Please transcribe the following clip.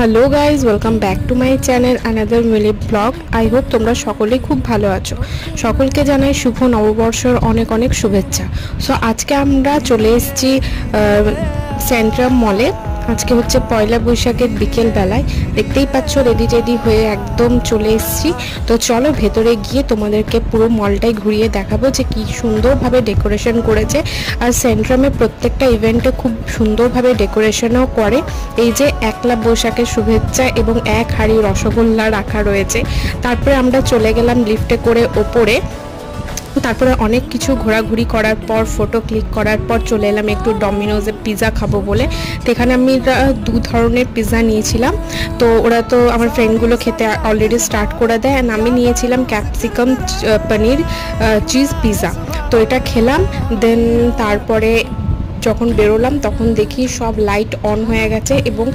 Hello guys, welcome back to my channel another Mili vlog. I hope তোমরা সকলেই খুব ভালো আছো। সকলকে জানাই শুভ নববর্ষর অনেক অনেক শুভেচ্ছা। সো আজকে আমরা চলে এসেছি সেন্ট্রাম মলে। আজকে হচ্ছে পয়লা বৈশাখের বিকেল বেলায়, দেখতেই পাচ্ছ রেডি হয়ে একদম চলে এসেছি। তো চলো ভেতরে গিয়ে তোমাদেরকে পুরো মলটাই ঘুরিয়ে দেখাবো যে কি সুন্দরভাবে ডেকোরেশন করেছে। আর সেন্ট্রামে প্রত্যেকটা ইভেন্টে খুব সুন্দরভাবে ডেকোরেশনও করে। এই যে একলা বৈশাখের শুভেচ্ছা এবং এক হাঁড়ি রসগোল্লা রাখা রয়েছে। তারপরে আমরা চলে গেলাম লিফটে করে ওপরে। তারপরে অনেক কিছু ঘোরাঘুরি করার পর, ফটো ক্লিক করার পর চলে এলাম একটু ডমিনোজে পিৎজা খাবো বলে। তো এখানে আমি 2 ধরনের পিৎজা নিয়েছিলাম। তো ওরা তো আমার ফ্রেন্ডগুলো খেতে অলরেডি স্টার্ট করে দেয়। অ্যান্ড আমি নিয়েছিলাম ক্যাপসিকাম পনির চিজ পিৎজা। তো এটা খেলাম। দেন তারপরে যখন বেরোলাম তখন দেখি সব লাইট অন হয়ে গেছে এবং